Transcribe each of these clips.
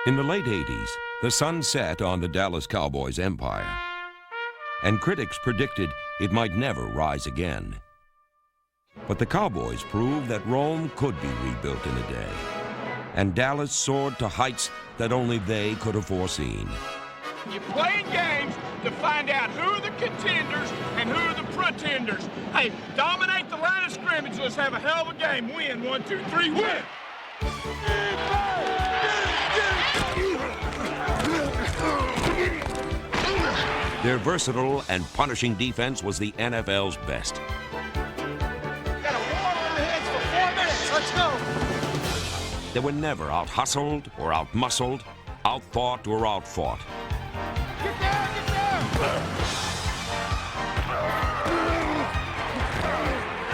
In the late 80s, the sun set on the Dallas Cowboys empire, and critics predicted it might never rise again. But the Cowboys proved that Rome could be rebuilt in a day, and Dallas soared to heights that only they could have foreseen. You're playing games to find out who are the contenders and who are the pretenders. Hey, dominate the line of scrimmage. Let's have a hell of a game. Win. 1, 2, 3, win. Their versatile and punishing defense was the NFL's best. Got a war on our heads for 4 minutes. Let's go. They were never out-hustled or out-muscled, out-thought or out-fought. Get down, get down.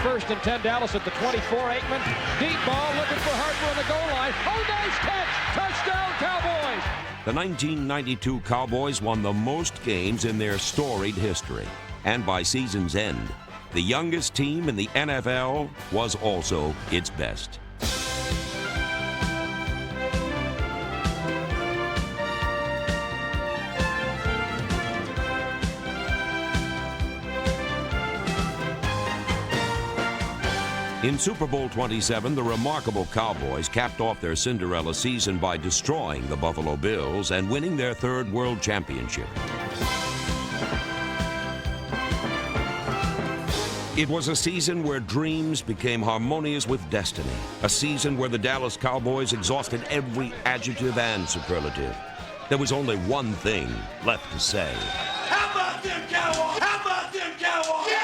First and 10, Dallas at the 24. Aikman, deep ball, looking for Harper on the goal line. Oh, nice catch! Touchdown, Cowboys! The 1992 Cowboys won the most games in their storied history. And by season's end, the youngest team in the NFL was also its best. In Super Bowl 27, the remarkable Cowboys capped off their Cinderella season by destroying the Buffalo Bills and winning their third world championship. It was a season where dreams became harmonious with destiny, a season where the Dallas Cowboys exhausted every adjective and superlative. There was only one thing left to say. How about them Cowboys? How about them Cowboys? Yeah!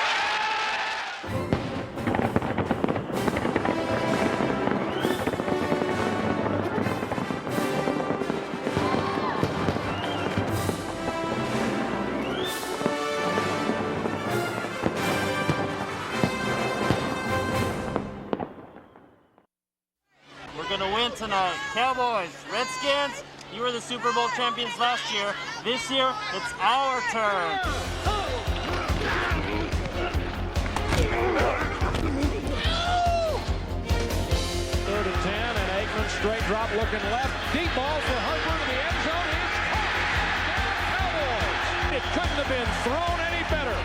We're gonna win tonight. Cowboys, Redskins, you were the Super Bowl champions last year. This year, it's our turn. Third and 10, and Aikman straight drop looking left. Deep ball for Harper in the end zone. It's caught. Cowboys. It couldn't have been thrown any better.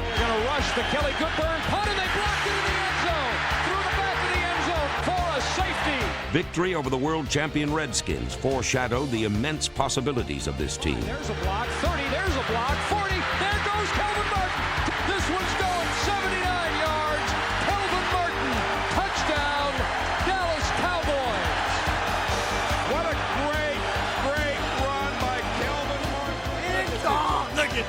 They're gonna rush the Kelly Goodburn punt, and they blocked it in the end zone. Through the back of the end zone for a safety. Victory over the world champion Redskins foreshadowed the immense possibilities of this team. There's a block, 30, there's a block, 40, there goes Calvin Martin. This one's going 79 yards. Calvin Martin, touchdown, Dallas Cowboys. What a great, great run by Calvin Martin. Look at you.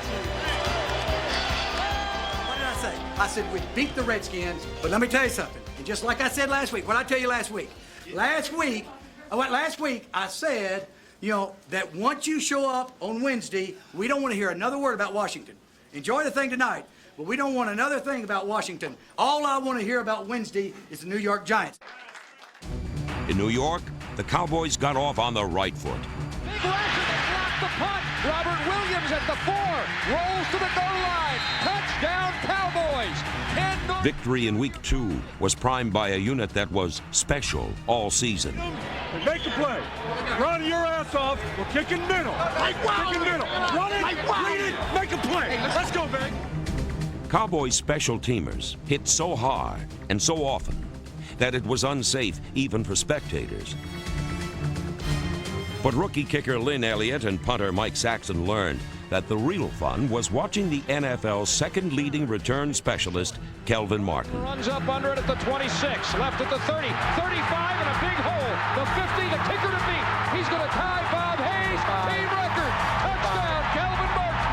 What did I say? I said we'd beat the Redskins, but let me tell you something. And just like I said last week, what did I tell you last week? Last week, I said, you know, that once you show up on Wednesday, we don't want to hear another word about Washington. Enjoy the thing tonight, but we don't want another thing about Washington. All I want to hear about Wednesday is the New York Giants. In New York, the Cowboys got off on the right foot. Big rush, and they block the punt. Robert Williams at the 4, rolls to the goal line. Touchdown, Cowboys. Ken Norton. Victory in Week 2 was primed by a unit that was special all season. Make the play. Run your ass off. We're kicking middle. Kicking middle. Run it. Read it. Make a play. Let's go, man. Cowboys special teamers hit so hard and so often that it was unsafe even for spectators. But rookie kicker Lynn Elliott and punter Mike Saxon learned that the real fun was watching the NFL's second leading return specialist, Calvin Martin. Runs up under it at the 26, left at the 30, 35, and a big hole. The 50, the kicker to beat. He's going to tie Bob Hayes. Team record. Touchdown, Calvin Martin.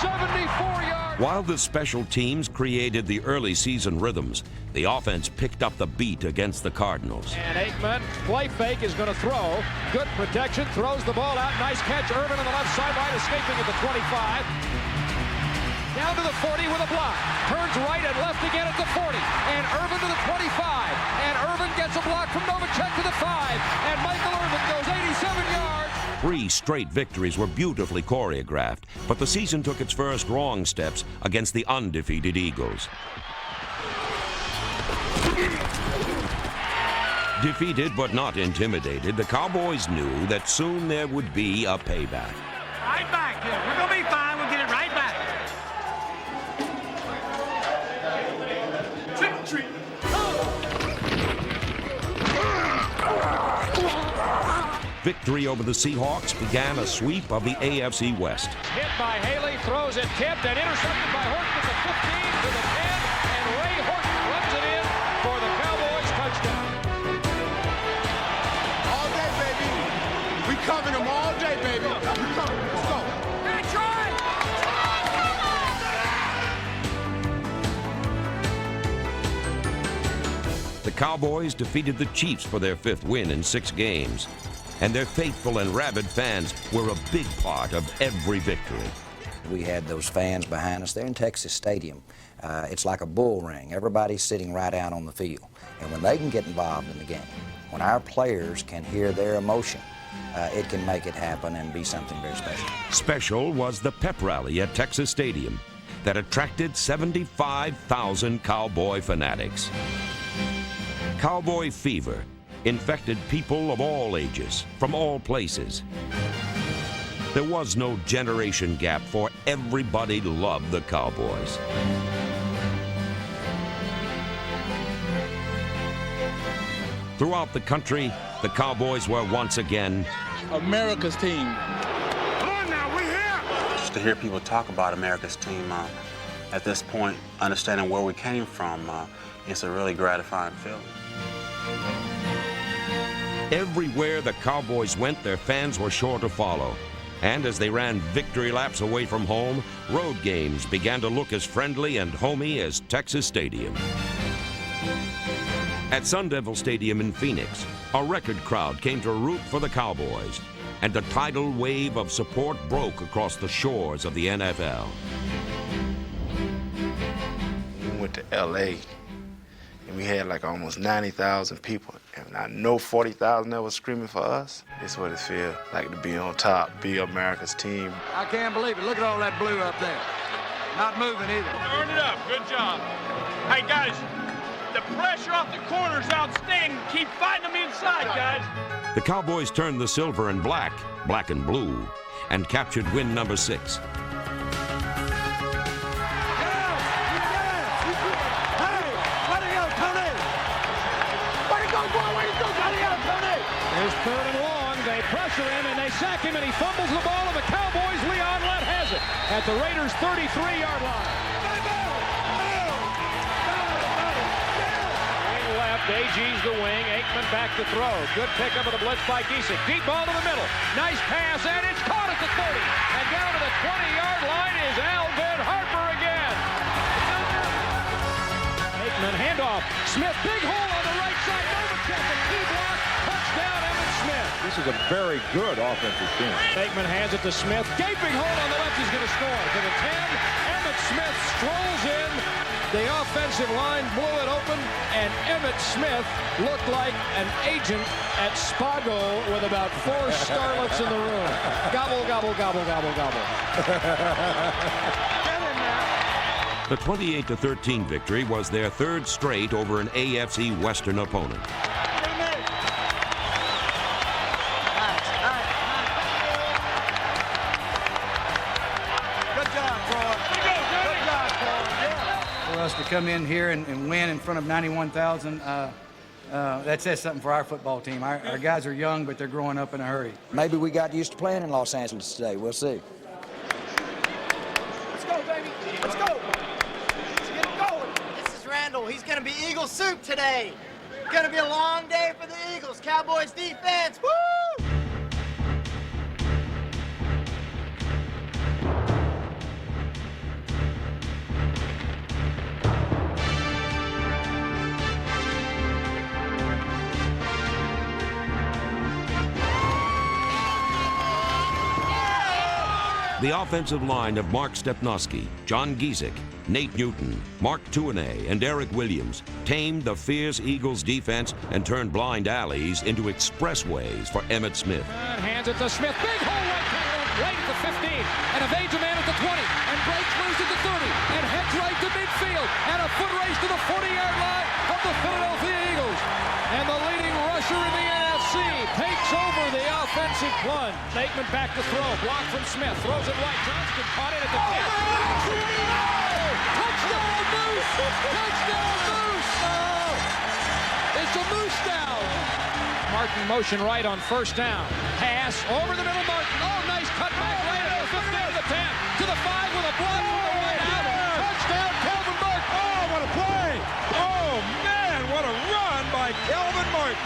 74 yards. While the special teams created the early season rhythms, the offense picked up the beat against the Cardinals. And Aikman, play fake, is going to throw. Good protection, throws the ball out. Nice catch. Irvin on the left sideline, escaping at the 25. Down to the 40 with a block. Turns right and left again at the 40. And Irvin to the 25. And Irvin gets a block from Novacek to the 5. And Michael Irvin goes 87 yards. 3 straight victories were beautifully choreographed, but the season took its first wrong steps against the undefeated Eagles. Defeated but not intimidated, the Cowboys knew that soon there would be a payback. Right back here. We're going to be fine. We'll get it right back. Trick or treat. Victory over the Seahawks began a sweep of the AFC West. Hit by Haley, throws it tipped and intercepted by Horton at the 15 to the 10, and Ray Horton runs it in for the Cowboys touchdown. All day, baby. We covering them all day, baby. We covering them. Let's go. That's right. The Cowboys defeated the Chiefs for their 5th win in 6 games. And their faithful and rabid fans were a big part of every victory. We had those fans behind us. They're in Texas Stadium. It's like a bull ring. Everybody's sitting right out on the field. And when they can get involved in the game, when our players can hear their emotion, it can make it happen and be something very special. Special was the pep rally at Texas Stadium that attracted 75,000 Cowboy fanatics. Cowboy fever infected people of all ages, from all places. There was no generation gap, for everybody loved the Cowboys. Throughout the country, the Cowboys were once again America's team. Come on now, we're here! Just to hear people talk about America's team at this point, understanding where we came from, it's a really gratifying feeling. Everywhere the Cowboys went, their fans were sure to follow. And as they ran victory laps away from home, road games began to look as friendly and homey as Texas Stadium. At Sun Devil Stadium in Phoenix, a record crowd came to root for the Cowboys, and a tidal wave of support broke across the shores of the NFL. We went to L.A., and we had like almost 90,000 people. And I know 40,000 that was screaming for us. It's what it feels like to be on top, be America's team. I can't believe it. Look at all that blue up there. Not moving either. Turn it up. Good job. Hey, guys, the pressure off the corner is outstanding. Keep fighting them inside, guys. The Cowboys turned the silver and black and blue, and captured win number 6. There's 3rd and long. They pressure him and they sack him, and he fumbles the ball, and the Cowboys' Leon Lett has it at the Raiders' 33-yard line. Wing left, AG's the wing. Aikman back to throw. Good pickup of the blitz by Giesick. Deep ball to the middle. Nice pass, and it's caught at the 30. And down to the 20-yard line is Alvin Harper again. Aikman handoff. Smith, big hole on the right side. Novacek, a key block. Touchdown, Emmitt Smith. This is a very good offensive team. Aikman hands it to Smith. Gaping hole on the left. He's going to score. To the 10. Emmitt Smith strolls in. The offensive line blew it open, and Emmitt Smith looked like an agent at Spago with about 4 starlets in the room. Gobble, gobble, gobble, gobble, gobble. Get in there. The 28-13 victory was their 3rd straight over an AFC Western opponent. For us to come in here and win in front of 91,000, that says something for our football team. Our guys are young, but they're growing up in a hurry. Maybe we got used to playing in Los Angeles today. We'll see. Let's go, baby. Let's go. Let's get it going. This is Randall. He's going to be Eagle soup today. Going to be a long day for the Eagles. Cowboys defense. Woo! The offensive line of Mark Stepnoski, John Giesick, Nate Newton, Mark Tuanay, and Eric Williams tamed the fierce Eagles defense and turned blind alleys into expressways for Emmitt Smith. And hands it to Smith. Big hole right at the 15. And evades a man at the 20. And breaks loose at the 30. And heads right to midfield. And a foot race to the 40-yard line of the Philadelphia Eagles. And the leading rusher rusher in the NFC takes over the offensive plunge. Aikman back to throw. Block from Smith. Throws it right. Johnston caught it at the 10. Touchdown, Moose! Touchdown, Moose! It's a Moose down. Martin motion right on first down. Pass over the middle. Martin. Oh, nice cutback right at the 15 to the 10 to the 5 with a block from the right out. Touchdown, Calvin Martin. Oh, what a play! Oh, man, what a run by Calvin Martin.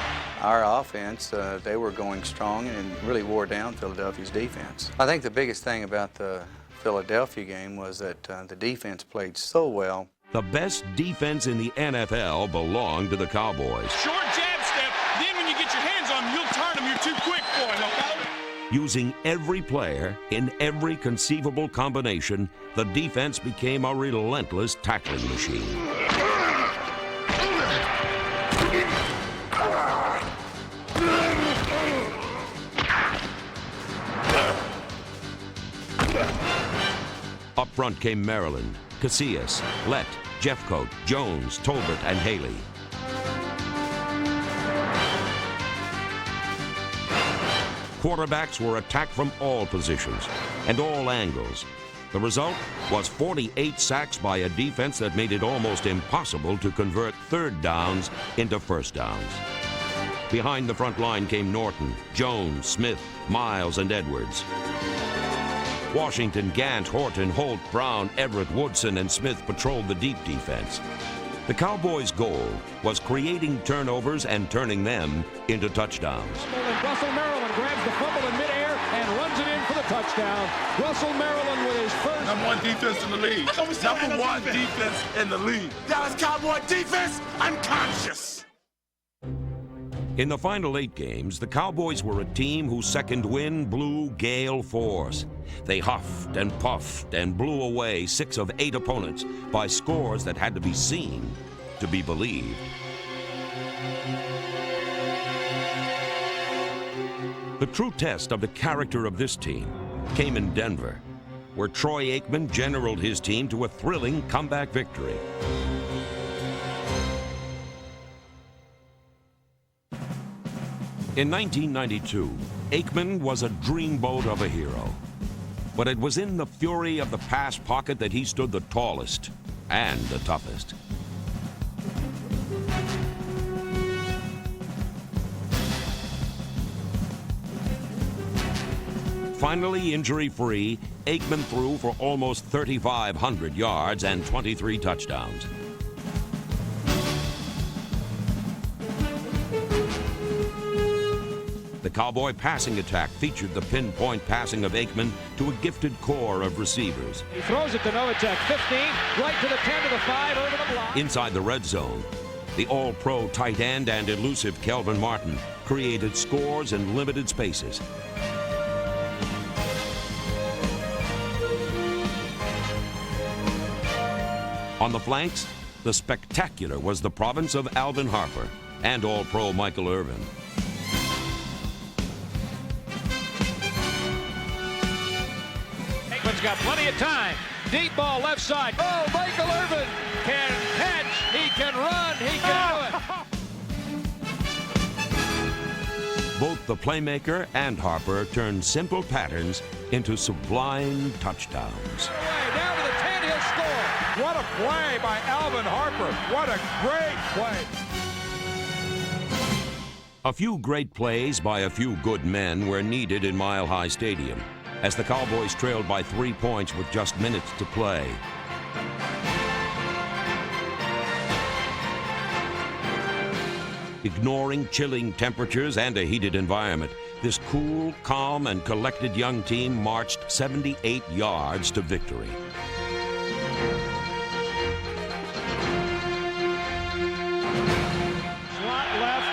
Our offense, they were going strong and really wore down Philadelphia's defense. I think the biggest thing about the Philadelphia game was that the defense played so well. The best defense in the NFL belonged to the Cowboys. Short jab step, then when you get your hands on them, you'll turn them. You're too quick for them, okay? Using every player in every conceivable combination, the defense became a relentless tackling machine. Up front came Maryland, Casillas, Lett, Jeffcoat, Jones, Tolbert, and Haley. Quarterbacks were attacked from all positions and all angles. The result was 48 sacks by a defense that made it almost impossible to convert third downs into first downs. Behind the front line came Norton, Jones, Smith, Miles, and Edwards. Washington, Gant, Horton, Holt, Brown, Everett, Woodson, and Smith patrolled the deep defense. The Cowboys' goal was creating turnovers and turning them into touchdowns. And Russell Maryland grabs the fumble in midair and runs it in for the touchdown. Russell Maryland with his first. #1 defense in the league. #1 defense in the league. Dallas Cowboy defense, unconscious. In the final 8 games, the Cowboys were a team whose second wind blew gale force. They huffed and puffed and blew away 6 of 8 opponents by scores that had to be seen to be believed. The true test of the character of this team came in Denver, where Troy Aikman generaled his team to a thrilling comeback victory. In 1992, Aikman was a dreamboat of a hero. But it was in the fury of the pass pocket that he stood the tallest and the toughest. Finally injury-free, Aikman threw for almost 3,500 yards and 23 touchdowns. The Cowboy passing attack featured the pinpoint passing of Aikman to a gifted core of receivers. He throws it to Novacek, 15, right to the 10 to the 5, over the block. Inside the red zone, the all-pro tight end and elusive Calvin Martin created scores in limited spaces. On the flanks, the spectacular was the province of Alvin Harper and all-pro Michael Irvin. Aikman's got plenty of time. Deep ball left side. Oh, Michael Irvin can catch. He can run. He can do it. Both the playmaker and Harper turned simple patterns into sublime touchdowns. Down to the 10, he'll score. What a play by Alvin Harper. What a great play. A few great plays by a few good men were needed in Mile High Stadium as the Cowboys trailed by 3 points with just minutes to play. Ignoring chilling temperatures and a heated environment, this cool, calm, and collected young team marched 78 yards to victory. Slot left,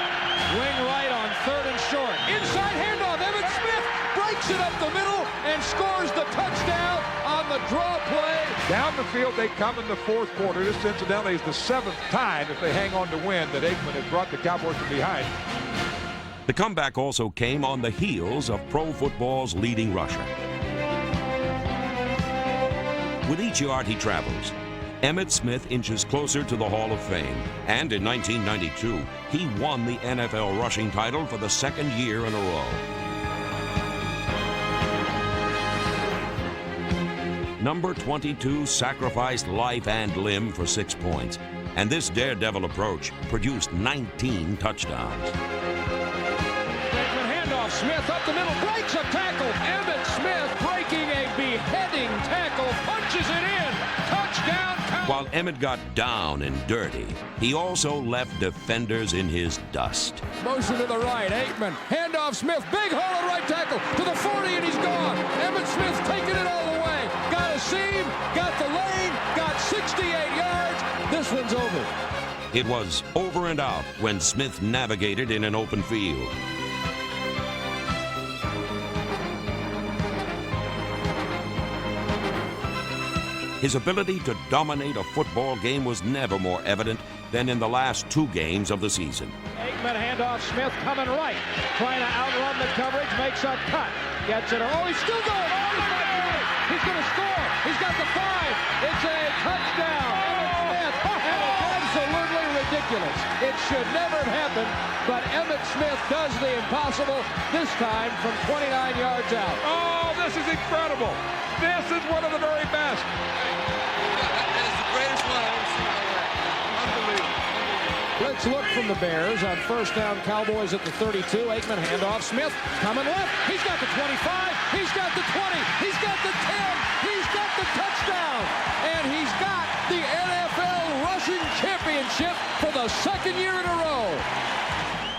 wing right on 3rd and short. Inside handoff, Evan Smith breaks it up the middle and scores the touchdown on the draw play. Down the field they come in the 4th quarter. This, incidentally, is the 7th time, if they hang on to win, that Aikman has brought the Cowboys from behind. The comeback also came on the heels of pro football's leading rusher. With each yard he travels, Emmitt Smith inches closer to the Hall of Fame, and in 1992, he won the NFL rushing title for the second year in a row. Number 22 sacrificed life and limb for 6 points, and this daredevil approach produced 19 touchdowns. Handoff, Smith up the middle, breaks a tackle. Emmitt Smith breaking a beheading tackle, punches it in. Touchdown. While Emmitt got down and dirty, he also left defenders in his dust. Motion to the right, Aikman, handoff Smith, big hole at right tackle, to the 40 and he's gone. Emmitt Smith taking it all the way. Got a seam, got the lane, got 68 yards. This one's over. It was over and out when Smith navigated in an open field. His ability to dominate a football game was never more evident than in the last 2 games of the season. Aikman handoff, Smith coming right, trying to outrun the coverage, makes a cut, gets it. Oh, he's still going. Oh, he's going to score. He's got the 5. It's a touchdown. Emmitt Smith, and it's absolutely ridiculous. It should never have happened, but Emmitt Smith does the impossible, this time from 29 yards out. Oh, this is incredible. This is one of the very best. Blitz look from the Bears on first down. Cowboys at the 32. Aikman handoff. Smith coming left. He's got the 25. He's got the 20. He's got the 10. He's got the touchdown. And he's got the NFL rushing championship for the second year in a row.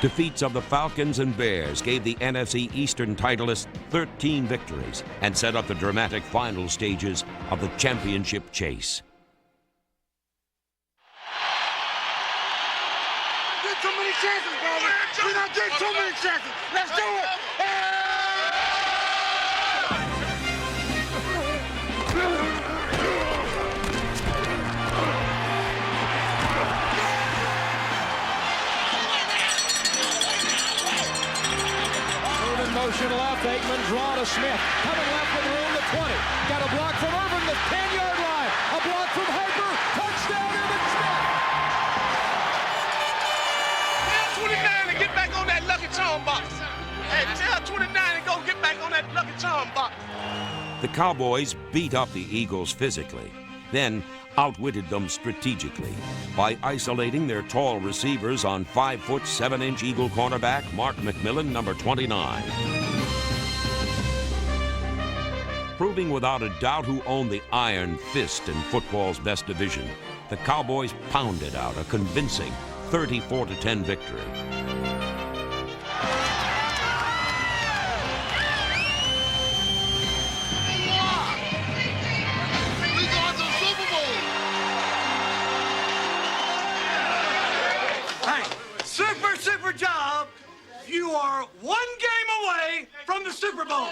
Defeats of the Falcons and Bears gave the NFC Eastern titleists 13 victories and set up the dramatic final stages of the championship chase. Too many chances, brother. We're not getting too many chances. Let's do it. Moving motion left. Aikman draw to Smith. Coming left with room to 20. Got a block from Irvin, the 10-yard line. A block from Harper. Touchdown, Emmitt Smith. 29 and get back on that Lucky Charm box. Hey, tell 29 and go get back on that Lucky Charm box. The Cowboys beat up the Eagles physically, then outwitted them strategically by isolating their tall receivers on 5-foot 7-inch Eagle cornerback Mark McMillan, number 29. Proving without a doubt who owned the iron fist in football's best division, the Cowboys pounded out a convincing 34-10 victory. Super job. You are 1 game away from the Super Bowl.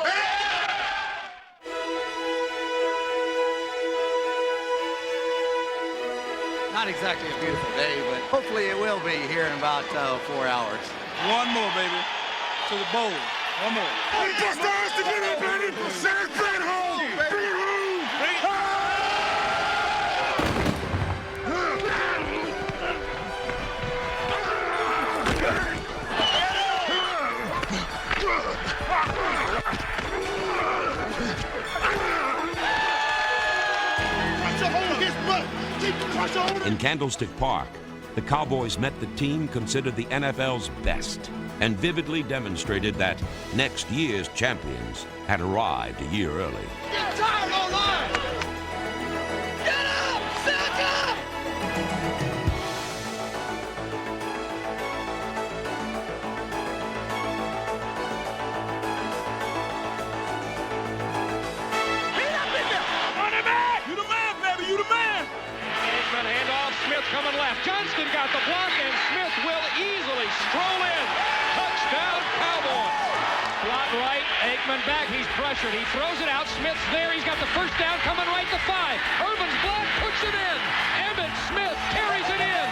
Not exactly a beautiful day, but hopefully it will be here in about 4 hours. One more, baby. To the bowl. One more. Just us to get it, baby. Send it home. Bring it home. In Candlestick Park, the Cowboys met the team considered the NFL's best and vividly demonstrated that next year's champions had arrived a year early. Get tired online! Get up! Back up! Get up in there! Running back! You the man, baby, you the man! Aikman handoff, Smith coming left. Johnston got the block, and Smith will easily stroll in. Touchdown, Cowboys. Slot right, Aikman back, he's pressured. He throws it out, Smith's there, he's got the first down, coming right to 5. Irvin's block, puts it in. Emmitt Smith carries it in.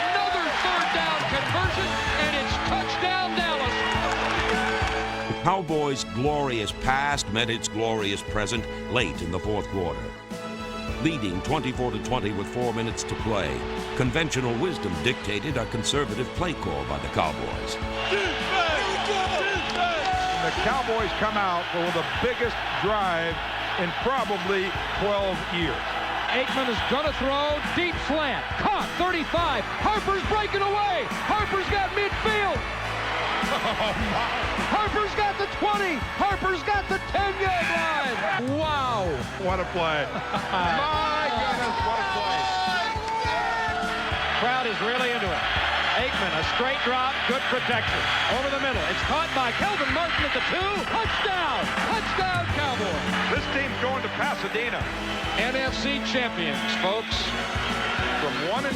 Another third down conversion, and it's touchdown, Dallas. The Cowboys' glorious past met its glorious present late in the fourth quarter. leading 24-20 with 4 minutes to play. Conventional wisdom dictated a conservative play call by the Cowboys. The Cowboys come out for the biggest drive in probably 12 years. Aikman is going to throw. Deep slant. Caught. 35. Harper's breaking away. Harper's got midfield. Harper's got the 20. Harper's got the 10-yard line. Wow. What a play. My goodness, what a play. Crowd is really into it. Aikman, a straight drop, good protection. Over the middle. It's caught by Kelvin Martin at the 2. Touchdown. Touchdown, Cowboys. This team's going to Pasadena. NFC champions, folks. From 1-15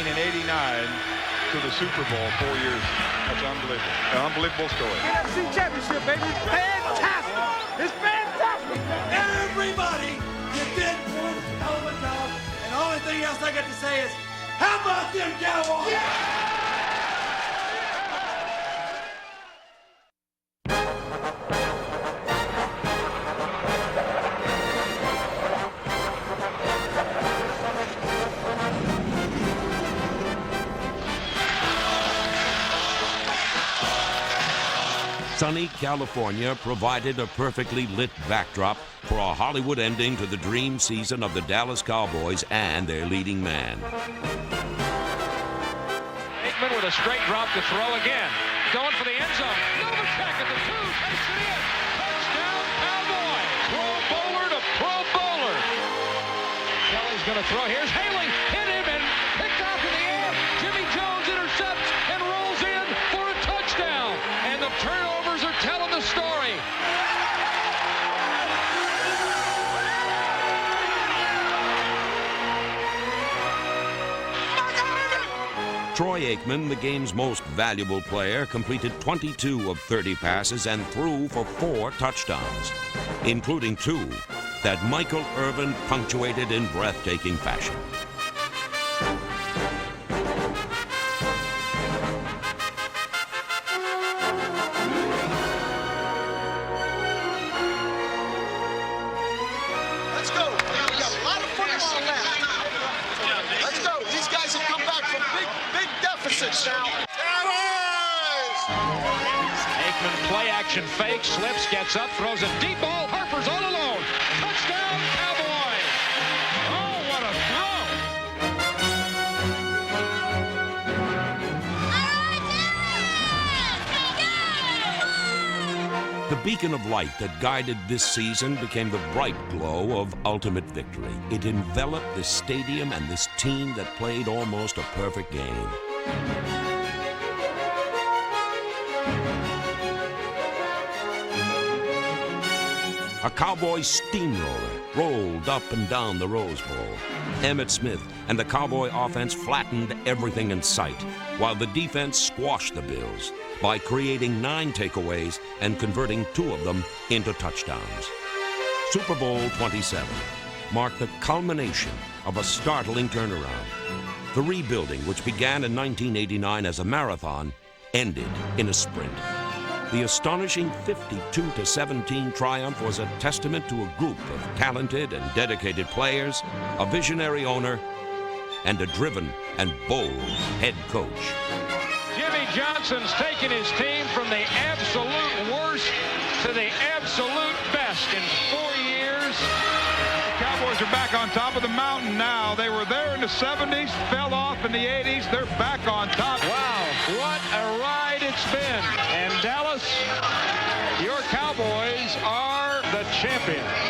in '89 to the Super Bowl 4 years. That's unbelievable. An unbelievable story. NFC championship, baby. Fantastic. It's fantastic. Everybody, you did one hell of a job. And the only thing else I got to say is, how about them Cowboys? Yeah! Sunny California provided a perfectly lit backdrop for a Hollywood ending to the dream season of the Dallas Cowboys and their leading man. Aikman with a straight drop to throw again. Going for the end zone. Novacek at the 2. Takes it in. Touchdown, Cowboys. Pro bowler to pro bowler. Kelly's going to throw. Here's Haley. Hit him and picked off in the air. Jimmy Jones intercepts and rolls in for a touchdown. And the turnovers are telling the story. Troy Aikman, the game's most valuable player, completed 22 of 30 passes and threw for 4 touchdowns, including 2 that Michael Irvin punctuated in breathtaking fashion. Let's go. We got a lot of football left. Let's go. These guys have come back from big deficits now. Aikman play action fake, slips, gets up, throws a deep ball. Harper's all alone. Touchdown, Cowboys. Oh, what a throw. The beacon of light that guided this season became the bright glow of ultimate victory. It enveloped this stadium and this team that played almost a perfect game. A Cowboy steamroller rolled up and down the Rose Bowl. Emmitt Smith and the Cowboy offense flattened everything in sight, while the defense squashed the Bills by creating 9 takeaways and converting 2 of them into touchdowns. Super Bowl 27 marked the culmination of a startling turnaround. The rebuilding, which began in 1989 as a marathon, ended in a sprint. The astonishing 52-17 triumph was a testament to a group of talented and dedicated players, a visionary owner, and a driven and bold head coach. Jimmy Johnson's taken his team from the absolute worst to the absolute best in 4 years. The Cowboys are back on top of the mountain now. They were there in the 70s, fell off in the 80s. They're back on top. Wow, what a ride it's been. And Dallas, your Cowboys are the champions.